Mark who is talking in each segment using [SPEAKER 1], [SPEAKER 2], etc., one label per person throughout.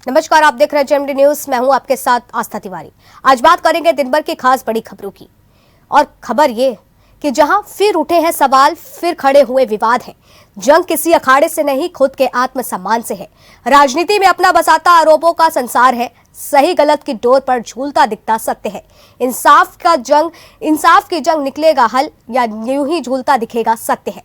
[SPEAKER 1] नमस्कार, आप देख रहे हैं जेएमडी न्यूज। मैं हूं आपके साथ आस्था तिवारी। आज बात करेंगे दिन भर की खास बड़ी खबरों की। और खबर ये कि जहां फिर उठे हैं सवाल, फिर खड़े हुए विवाद हैं। जंग किसी अखाड़े से नहीं, खुद के आत्मसम्मान से है। राजनीति में अपना बसाता आरोपों का संसार है। सही गलत की डोर पर झूलता दिखता सत्य है। इंसाफ की जंग निकलेगा हल, या यूं ही झूलता दिखेगा सत्य है।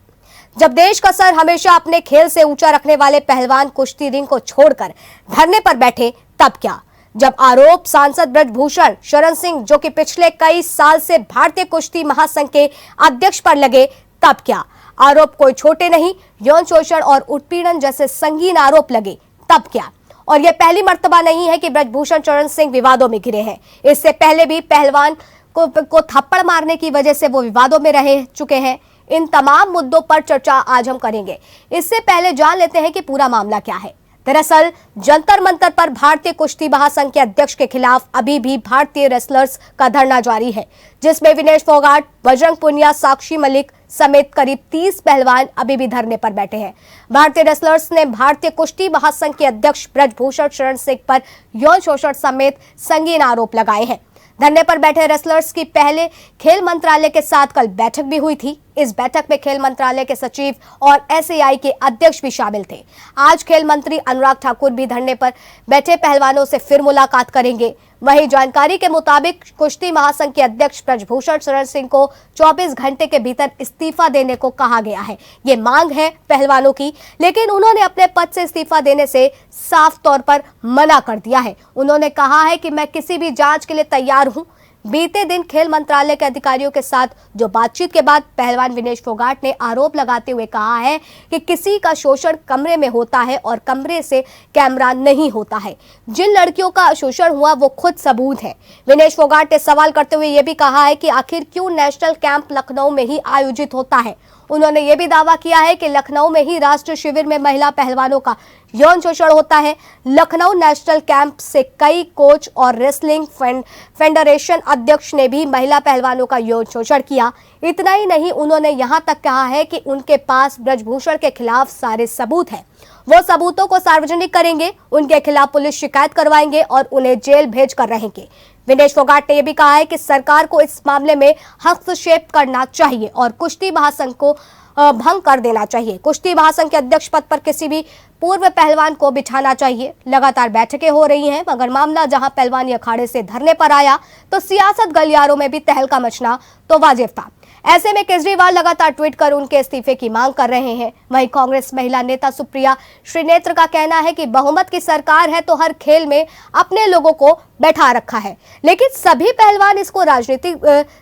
[SPEAKER 1] जब देश का सर हमेशा अपने खेल से ऊंचा रखने वाले पहलवान कुश्ती रिंग को छोड़कर धरने पर बैठे, तब क्या? जब आरोप सांसद ब्रजभूषण शरण सिंह, जो कि पिछले कई साल से भारतीय कुश्ती महासंघ के अध्यक्ष पर लगे, तब क्या? आरोप कोई छोटे नहीं, यौन शोषण और उत्पीड़न जैसे संगीन आरोप लगे, तब क्या? और यह पहली मर्तबा नहीं है कि ब्रजभूषण शरण सिंह विवादों में घिरे हैं। इससे पहले भी पहलवान को थप्पड़ मारने की वजह से वो विवादों में रह चुके हैं। इन तमाम मुद्दों पर चर्चा आज हम करेंगे। इससे पहले जान लेते हैं कि पूरा मामला क्या है। दरअसल जंतर मंतर पर भारतीय कुश्ती महासंघ के अध्यक्ष के खिलाफ अभी भी भारतीय रेसलर्स का धरना जारी है, जिसमें विनेश फोगाट, बजरंग पुनिया, साक्षी मलिक समेत करीब 30 पहलवान अभी भी धरने पर बैठे हैं। भारतीय रेसलर्स ने भारतीय कुश्ती महासंघ के अध्यक्ष ब्रजभूषण शरण सिंह पर यौन शोषण समेत संगीन आरोप लगाए हैं। धरने पर बैठे रेसलर्स की पहले खेल मंत्रालय के साथ कल बैठक भी हुई थी। इस बैठक में खेल मंत्रालय के सचिव और एसएआई के अध्यक्ष भी शामिल थे। आज खेल मंत्री अनुराग ठाकुर भी धरने पर बैठे पहलवानों से फिर मुलाकात करेंगे। वहीं जानकारी के मुताबिक कुश्ती महासंघ के अध्यक्ष ब्रजभूषण शरण सिंह को 24 घंटे के भीतर इस्तीफा देने को कहा गया है। ये मांग है पहलवानों की, लेकिन उन्होंने अपने पद से इस्तीफा देने से साफ तौर पर मना कर दिया है। उन्होंने कहा है कि मैं किसी भी जांच के लिए तैयार हूं। बीते दिन खेल मंत्रालय के अधिकारियों के साथ जो बातचीत के बाद पहलवान विनेश फोगाट ने आरोप लगाते हुए कहा है कि किसी का शोषण कमरे में होता है और कमरे से कैमरा नहीं होता है। जिन लड़कियों का शोषण हुआ वो खुद सबूत है। विनेश फोगाट ने सवाल करते हुए ये भी कहा है कि आखिर क्यों नेशनल कैंप लखनऊ में ही आयोजित होता है। उन्होंने ये भी दावा किया है कि लखनऊ में ही राष्ट्रीय शिविर में महिला पहलवानों का यौन शोषण होता है। लखनऊ नेशनल कैंप से कई कोच और रेसलिंग फेडरेशन अध्यक्ष ने भी महिला पहलवानों का यौन शोषण किया। इतना ही नहीं, उन्होंने यहां तक कहा है कि उनके पास ब्रजभूषण के खिलाफ सारे सबूत हैं। वो सबूतों को सार्वजनिक करेंगे, उनके खिलाफ पुलिस शिकायत करवाएंगे और उन्हें जेल भेज कर रहेंगे। विनेश फोगाट ने यह भी कहा है कि सरकार को इस मामले में हस्तक्षेप करना चाहिए और कुश्ती महासंघ को भंग कर देना चाहिए। कुश्ती महासंघ के अध्यक्ष पद पर किसी भी पूर्व पहलवान को बिठाना चाहिए। लगातार बैठकें हो रही हैं, मगर मामला जहां पहलवानी अखाड़े से धरने पर आया तो सियासत गलियारों में भी तहलका मचना तो वाजिब था। ऐसे में केजरीवाल लगातार ट्वीट कर उनके इस्तीफे की मांग कर रहे हैं। वहीं कांग्रेस महिला नेता सुप्रिया श्रीनेत्र का कहना है कि बहुमत की सरकार है तो हर खेल में अपने लोगों को बैठा रखा है, लेकिन सभी पहलवान इसको राजनीति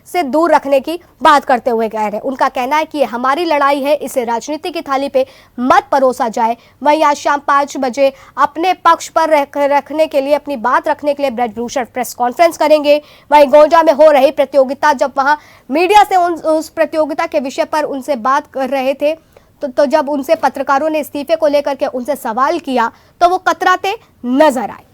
[SPEAKER 1] से दूर रखने की बात करते हुए कह रहे हैं। उनका कहना है कि ये हमारी लड़ाई है, इसे राजनीति की थाली पे मत परोसा जाए। वहीं आज शाम 5 बजे अपने पक्ष पर रखने के लिए, अपनी बात रखने के लिए ब्रजभूषण प्रेस कॉन्फ्रेंस करेंगे। वहीं गोंजा में हो रही प्रतियोगिता, जब वहां मीडिया से उस प्रतियोगिता के विषय पर उनसे बात कर रहे थे तो जब उनसे पत्रकारों ने इस्तीफे को लेकर के उनसे सवाल किया तो वो कतराते नजर आए।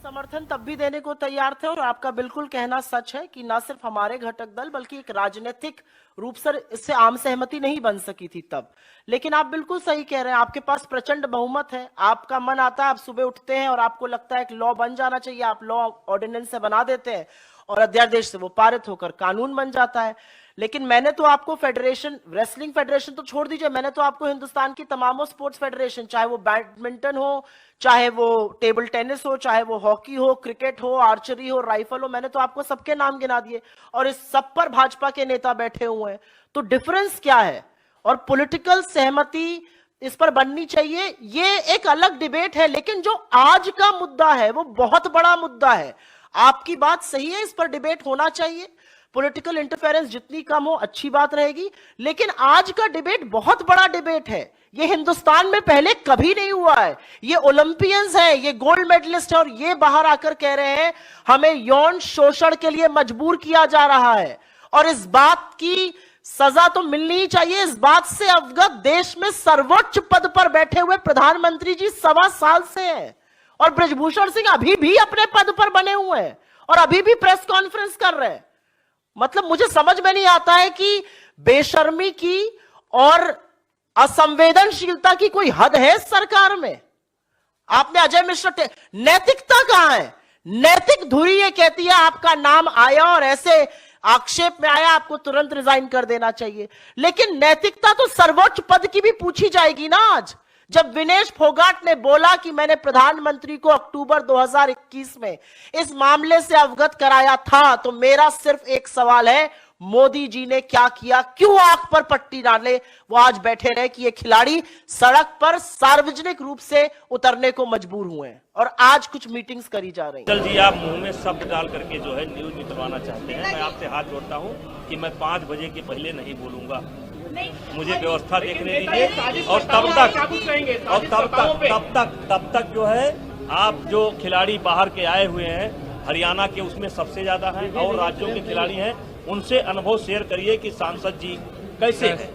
[SPEAKER 2] समर्थन तब भी देने को तैयार थे और आपका बिल्कुल कहना सच है कि ना सिर्फ हमारे घटक दल बल्कि एक राजनीतिक रूप से इससे आम सहमति नहीं बन सकी थी तब। लेकिन आप बिल्कुल सही कह रहे हैं, आपके पास प्रचंड बहुमत है। आपका मन आता है, आप सुबह उठते हैं और आपको लगता है कि लॉ बन जाना चाहिए, आप लॉ ऑर्डिनेंस से बना देते हैं और अध्यादेश से वो पारित होकर कानून बन जाता है। लेकिन मैंने तो आपको फेडरेशन, रेसलिंग फेडरेशन तो छोड़ दीजिए, मैंने तो आपको हिंदुस्तान की तमामों स्पोर्ट्स फेडरेशन, चाहे वो बैडमिंटन हो, चाहे वो टेबल टेनिस हो, चाहे वो हॉकी हो, क्रिकेट हो, आर्चरी हो, राइफल हो, मैंने तो आपको सबके नाम गिना दिए और इस सब पर भाजपा के नेता बैठे हुए हैं। तो डिफरेंस क्या है? और पॉलिटिकल सहमति इस पर बननी चाहिए, ये एक अलग डिबेट है। लेकिन जो आज का मुद्दा है वो बहुत बड़ा मुद्दा है। आपकी बात सही है, इस पर डिबेट होना चाहिए। पॉलिटिकल इंटरफेरेंस जितनी कम हो अच्छी बात रहेगी। लेकिन आज का डिबेट बहुत बड़ा डिबेट है। ये हिंदुस्तान में पहले कभी नहीं हुआ है। ये ओलंपियंस हैं, ये गोल्ड मेडलिस्ट है और ये बाहर आकर कह रहे हैं हमें यौन शोषण के लिए मजबूर किया जा रहा है और इस बात की सजा तो मिलनी ही चाहिए। इस बात से अवगत देश में सर्वोच्च पद पर बैठे हुए प्रधानमंत्री जी 1.25 साल से हैं और ब्रजभूषण सिंह अभी भी अपने पद पर बने हुए हैं और अभी भी प्रेस कॉन्फ्रेंस कर रहे हैं। मतलब मुझे समझ में नहीं आता है कि बेशर्मी की और असंवेदनशीलता की कोई हद है सरकार में। आपने अजय मिश्रा नैतिकता कहां है? नैतिक धुरी ये कहती है आपका नाम आया और ऐसे आक्षेप में आया, आपको तुरंत रिजाइन कर देना चाहिए। लेकिन नैतिकता तो सर्वोच्च पद की भी पूछी जाएगी ना। आज जब विनेश फोगाट ने बोला कि मैंने प्रधानमंत्री को अक्टूबर 2021 में इस मामले से अवगत कराया था, तो मेरा सिर्फ एक सवाल है, मोदी जी ने क्या किया? क्यों आंख पर पट्टी डाले वो आज बैठे रहे कि ये खिलाड़ी सड़क पर सार्वजनिक रूप से उतरने को मजबूर हुए हैं और आज कुछ मीटिंग्स करी जा रही हैं।
[SPEAKER 3] चल जी, आप मुंह में शब्द डाल करके जो है न्यूज निकलवाना चाहते हैं। मैं आपसे हाथ जोड़ता हूं कि मैं 5 बजे के पहले नहीं बोलूंगा। मुझे व्यवस्था देखने दीजिए और तब तक जो है आप जो खिलाड़ी बाहर के आए हुए हैं, हरियाणा के उसमें सबसे ज्यादा हैं और राज्यों के खिलाड़ी हैं, उनसे अनुभव शेयर करिए कि सांसद जी कैसे हैं।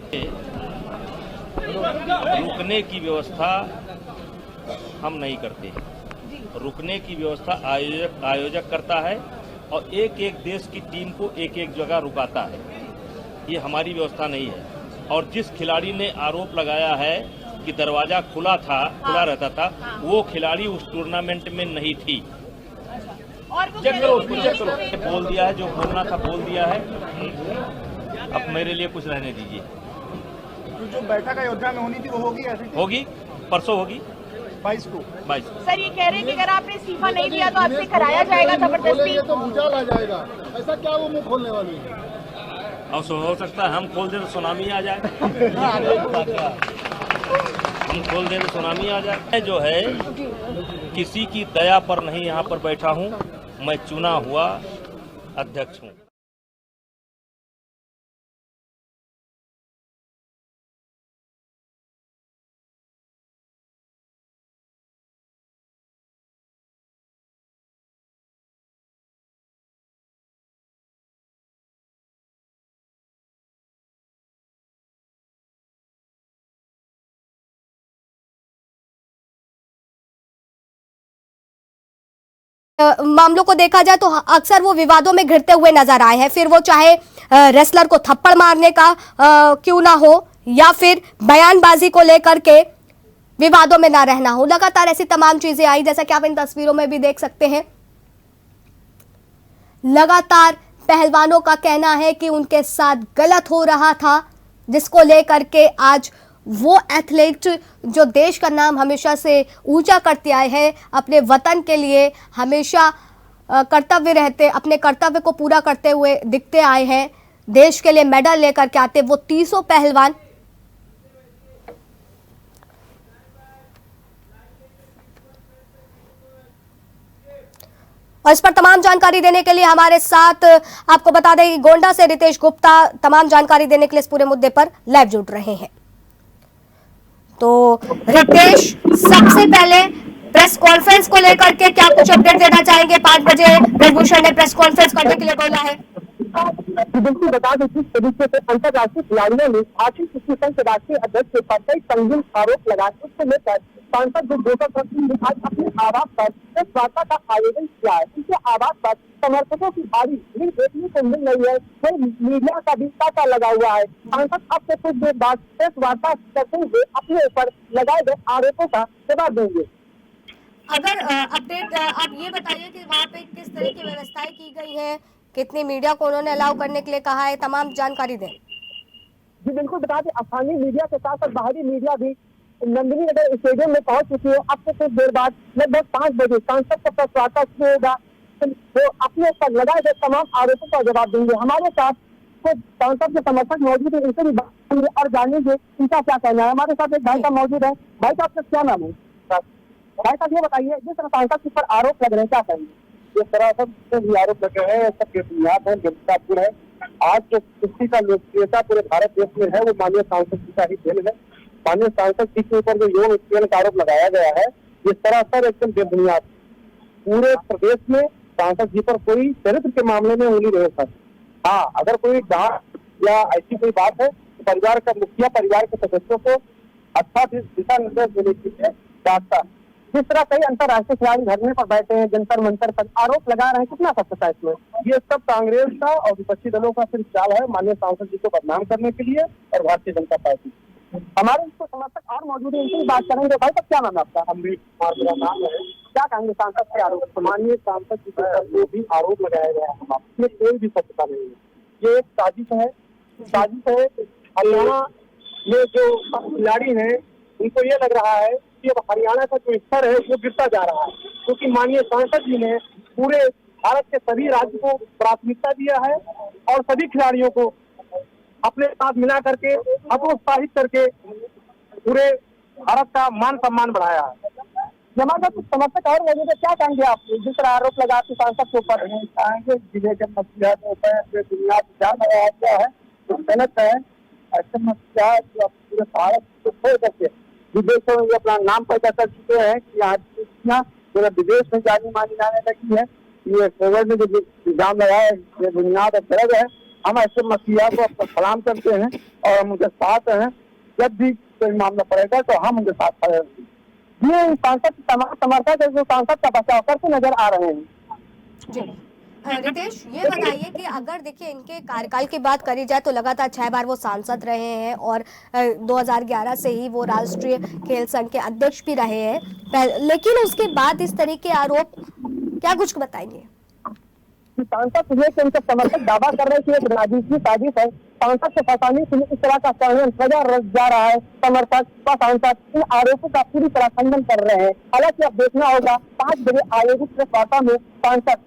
[SPEAKER 3] रुकने की व्यवस्था हम नहीं करते, रुकने की व्यवस्था आयोजक करता है और एक एक देश की टीम को एक एक जगह रुकाता है। ये हमारी व्यवस्था नहीं है। और जिस खिलाड़ी ने आरोप लगाया है कि दरवाजा खुला रहता था, वो खिलाड़ी उस टूर्नामेंट में नहीं थी। चेक करो, बोल दिया है, जो बोलना था बोल दिया है। अब मेरे लिए कुछ रहने दीजिए।
[SPEAKER 4] तो जो बैठक अयोध्या में होनी थी वो होगी? ऐसी
[SPEAKER 3] होगी, परसों होगी
[SPEAKER 4] 22 को।
[SPEAKER 5] सर ये कह रहे हैं कि अगर आपने इस्तीफा नहीं दिया तो आपसे कराया जाएगा जबरदस्ती।
[SPEAKER 4] तो भूचाल आ जाएगा, ऐसा क्या वो मुंह खोलने वाली है?
[SPEAKER 3] और हो सकता है हम खोल दे तो सुनामी आ जाए। हम खोल दे तो सुनामी आ जाए। मैं जो है किसी की दया पर नहीं यहाँ पर बैठा हूँ, मैं चुना हुआ अध्यक्ष हूँ।
[SPEAKER 1] मामलों को देखा जाए तो अक्सर वो विवादों में घिरते हुए नजर आए हैं। फिर वो चाहे रेसलर को थप्पड़ मारने का क्यों ना हो, या फिर बयानबाजी को लेकर के विवादों में ना रहना हो, लगातार ऐसी तमाम चीजें आई, जैसा कि आप इन तस्वीरों में भी देख सकते हैं। लगातार पहलवानों का कहना है कि उनके साथ गलत हो रहा था, जिसको लेकर के आज वो एथलीट जो देश का नाम हमेशा से ऊंचा करते आए हैं, अपने वतन के लिए हमेशा कर्तव्य रहते, अपने कर्तव्य को पूरा करते हुए दिखते आए हैं, देश के लिए मेडल लेकर के आते, वो 300 पहलवान और इस पर तमाम जानकारी देने के लिए हमारे साथ, आपको बता दें कि गोंडा से रितेश गुप्ता तमाम जानकारी देने के लिए इस पूरे मुद्दे पर लाइव जुड़ रहे हैं। तो रितेश, सबसे पहले प्रेस कॉन्फ्रेंस को लेकर के क्या कुछ अपडेट देना चाहेंगे? 5 बजे ब्रजभूषण ने प्रेस कॉन्फ्रेंस करने के लिए बोला है।
[SPEAKER 6] बिल्कुल बता दें किस तरीके से अंतर्राष्ट्रीय खिलाड़ियों ने भारतीय कुश्ती संघ के राष्ट्रीय अध्यक्ष के पर कई संगीन आरोप लगाए, उसको लेकर सांसद गुरबोधर सिंह ने आज अपने आवास पर प्रेस वार्ता का आयोजन किया है। उनके आवास पर समर्थकों की भारी भीड़ देखने को मिल रही है, वही मीडिया का भी तांता लगा हुआ है। सांसद अब से कुछ देर बाद प्रेस वार्ता करते हुए अपने ऊपर लगाए गए आरोपों का जवाब देंगे।
[SPEAKER 1] अगर अपडेट आप ये बताइए कि वहाँ पे किस तरह की व्यवस्थाएं की गई है, कितनी मीडिया को उन्होंने अलाउ करने के लिए कहा है, तमाम जानकारी दें।
[SPEAKER 6] जी बिल्कुल बता दें, स्थानीय मीडिया के साथ साथ बाहरी मीडिया भी नंदिनी नगर स्टेडियम में पहुंच चुकी है। अब से कुछ देर बाद लगभग 5 बजे सांसद का प्रेस वार्ता शुरू होगा, वो अपने ऊपर लगाए गए तमाम आरोपों का जवाब देंगे। हमारे साथ कुछ सांसद के समर्थक मौजूद है, इनसे भी बात करेंगे और जानेंगे इनका क्या कहना है। हमारे साथ एक भाई साहब मौजूद है। भाई साहब का क्या नाम है? भाई साहब ये बताइए, जिस तरह सांसद के ऊपर आरोप लग रहे हैं, क्या कहेंगे?
[SPEAKER 4] जिस तरह सब भी आरोप लगे हैं, सबके बुनियाद है, जनतापुर है। आज जो कुश्ती का लोकप्रियता पूरे भारत देश में है, वो माननीय सांसद जी का ही देन है। माननीय सांसद जी के ऊपर जो यौन उत्पीड़न का आरोप लगाया गया है, ये सरासर एकदम बेबुनियाद। पूरे प्रदेश में सांसद जी पर कोई चरित्र के मामले में उंगली नहीं उठा। हाँ, अगर कोई जांच या ऐसी कोई बात है तो परिवार का मुखिया परिवार के सदस्यों को अच्छा दिशा निर्देश देने के लिए चाहता। जिस तरह कई अंतर्राष्ट्रीय खिलाड़ी धरने पर बैठे हैं, जंतर मंतर पर आरोप लगा रहे हैं, कितना सत्यता है इसमें?
[SPEAKER 6] ये सब कांग्रेस का और विपक्षी दलों का सिर्फ चाल है, माननीय सांसद जी को बदनाम करने के लिए और भारतीय जनता पार्टी। हमारे इसको समर्थक और मौजूद है, इनसे भी बात करेंगे। भाई साहब क्या नाम है आपका? अमरीश कुमार मेरा नाम है। क्या कहेंगे सांसद के आरोप? माननीय सांसद जी पर जो भी आरोप लगाया गया है इसमें कोई भी सत्यता नहीं है। ये एक साजिश है, साजिश है। हरियाणा में जो खिलाड़ी हैं उनको ये लग रहा है कि अब हरियाणा का जो स्तर है वो गिरता जा रहा है, क्योंकि माननीय सांसद जी ने पूरे भारत के सभी राज्य को प्राथमिकता दिया है और सभी खिलाड़ियों को अपने साथ मिला करके हतोत्साहित करके पूरे भारत का मान सम्मान बढ़ाया है। हमारे कुछ समर्थक और वजह से क्या कहेंगे आप जिस तरह आरोप लगा आपके सांसद के ऊपर? कहेंगे जिले के मसीहा होता है दुनिया जान लगाया गया है तो गलत है। ऐसे मसीहा जो पूरे भारत को छोड़ करके विदेशों में अपना नाम पैदा कर चुके हैं कि आज पूरे विदेश में जानी मानी जाने लगी है। ये कोविड में जो इल्जाम लगाया है ये बुनियाद और गलत है। हम ऐसे मसीहा को अपना सलाम करते हैं और हम उनके साथ हैं। जब भी कोई मामला पड़ेगा तो हम उनके साथ खड़े होंगे। ये सांसद तमाम समर्थक है जो सांसद का बचाव करते नजर आ रहे हैं।
[SPEAKER 1] जी रितेश, ये बताइए कि अगर देखिए इनके कार्यकाल की बात करी जाए तो लगातार 6 बार वो सांसद रहे हैं और 2011 से ही वो राष्ट्रीय खेल संघ के अध्यक्ष भी रहे हैं, लेकिन उसके बाद इस तरह के आरोप, क्या कुछ बताएंगे?
[SPEAKER 6] सांसद हुए कि उनके समर्थक दावा कर रहे हैं कि एक राजनीतिक साजिश है, सांसद को फंसाने के लिए इस तरह का षड्यंत्र वजह रच जा रहा है। समर्थक व सांसद इन आरोपों का पूरी तरह खंडन कर रहे हैं। हालांकि अब देखना होगा 5 बजे आयोजित प्रेस वार्ता में सांसद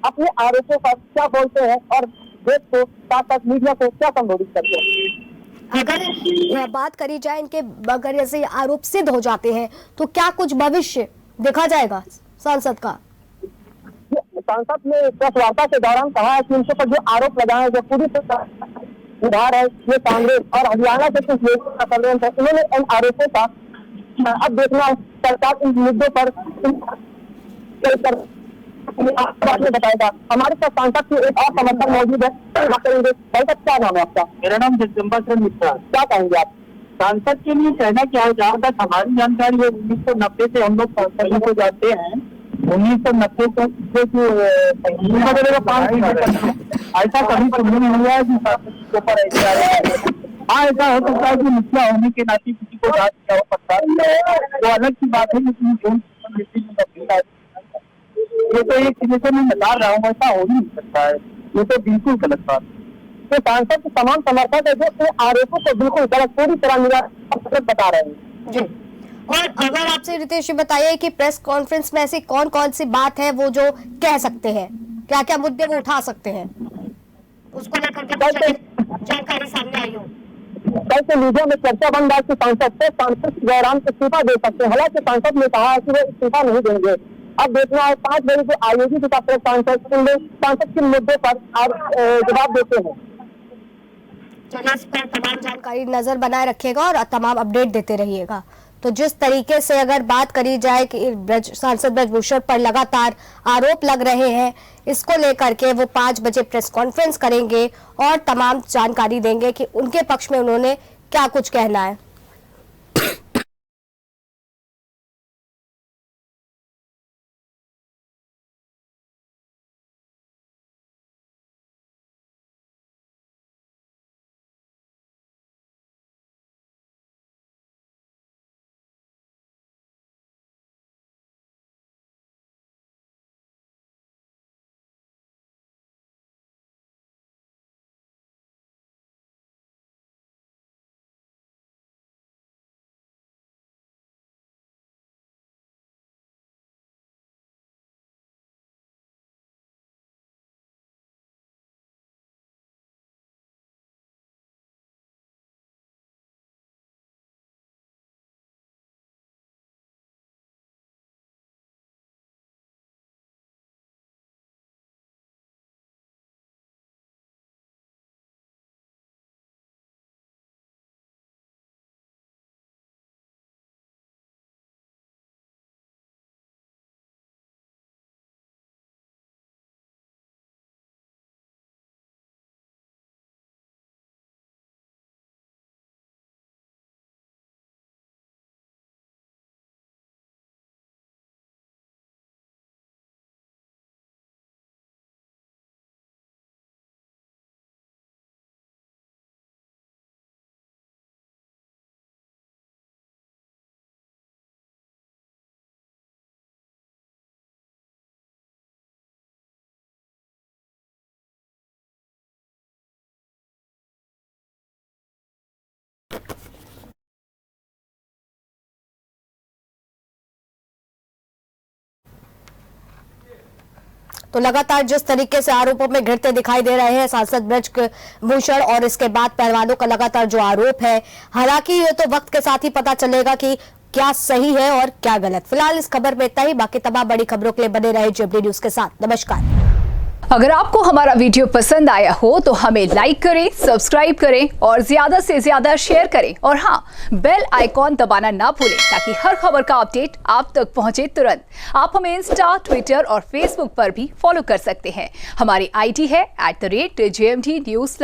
[SPEAKER 6] अपने आरोपों पर क्या बोलते हैं और देश को साथ साथ मीडिया को क्या संबोधित करते हैं।
[SPEAKER 1] अगर बात करी जाए इनके, अगर ऐसे आरोप सिद्ध हो जाते हैं तो क्या कुछ भविष्य देखा जाएगा सांसद का?
[SPEAKER 6] सांसद ने प्रेस वार्ता के दौरान कहा है कि उनके पर जो आरोप लगाए हैं जो पूरी तरह उधार है, ये कांग्रेस और हरियाणा के कुछ लोगों का षड्यंत्र है। उन्होंने इन आरोपों का अब देखना सरकार इन मुद्दों पर आपने बताएगा। हमारे साथ सांसद की एक और समर्थक मौजूद है, करेंगे। भाई साहब क्या नाम है आपका? मेरा नाम जगदम्बा चंद्र मिश्रा। क्या कहेंगे आप? सांसद के लिए कहना क्या है, जहाँ तक हमारी जानकारी है 1990 से हम लोग सांसद को जाते हैं। 1990 से ऐसा कभी सुनने में हुआ है कि सांसद के ऊपर ऐसे आ रहा है। हाँ, ऐसा हो सकता है कि मुखिया होने के नाते किसी को जांच किया हो सकता है, वो अलग की बात है, लेकिन ये तो एक जैसे मैं बता रहा हूँ ऐसा हो ही नहीं सकता है। ये तो बिल्कुल गलत बात है। तो सांसद के तमाम समर्थक है जो आरोपों को बिल्कुल गलत पूरी तरह निराकरण बता रहे हैं।
[SPEAKER 1] जी, और अगर आपसे रितेश बताइए कि प्रेस कॉन्फ्रेंस में ऐसी कौन कौन सी बात है वो जो कह सकते हैं, क्या क्या मुद्दे वो उठा सकते हैं, उसको लेकर के जानकारी सामने आई हो?
[SPEAKER 6] कल से मीडिया में चर्चा बन रहा है कि सांसद जयराम इस्तीफा दे सकते हैं। हालांकि सांसद ने कहा है कि वो इस्तीफा नहीं देंगे। अब देखना है 5 बजे को आयोजित सांसद किन मुद्दे पर जवाब देते हैं।
[SPEAKER 1] चलिए, इस पर तमाम जानकारी नजर बनाए रखिएगा और तमाम अपडेट देते रहिएगा। तो जिस तरीके से अगर बात करी जाए कि सांसद ब्रजभूषण पर लगातार आरोप लग रहे हैं, इसको लेकर के वो 5 बजे प्रेस कॉन्फ्रेंस करेंगे और तमाम जानकारी देंगे कि उनके पक्ष में उन्होंने क्या कुछ कहना है। तो लगातार जिस तरीके से आरोपों में घिरते दिखाई दे रहे हैं सांसद ब्रजभूषण और इसके बाद पहलवानों का लगातार जो आरोप है, हालांकि ये तो वक्त के साथ ही पता चलेगा कि क्या सही है और क्या गलत। फिलहाल इस खबर में इतना ही, बाकी तमाम बड़ी खबरों के लिए बने रहे जेएमडी न्यूज के साथ। नमस्कार।
[SPEAKER 7] अगर आपको हमारा वीडियो पसंद आया हो तो हमें लाइक करें, सब्सक्राइब करें और ज्यादा से ज्यादा शेयर करें और हाँ, बेल आइकॉन दबाना ना भूलें ताकि हर खबर का अपडेट आप तक पहुंचे तुरंत। आप हमें इंस्टा, ट्विटर और फेसबुक पर भी फॉलो कर सकते हैं। हमारी आईडी है @JMD News।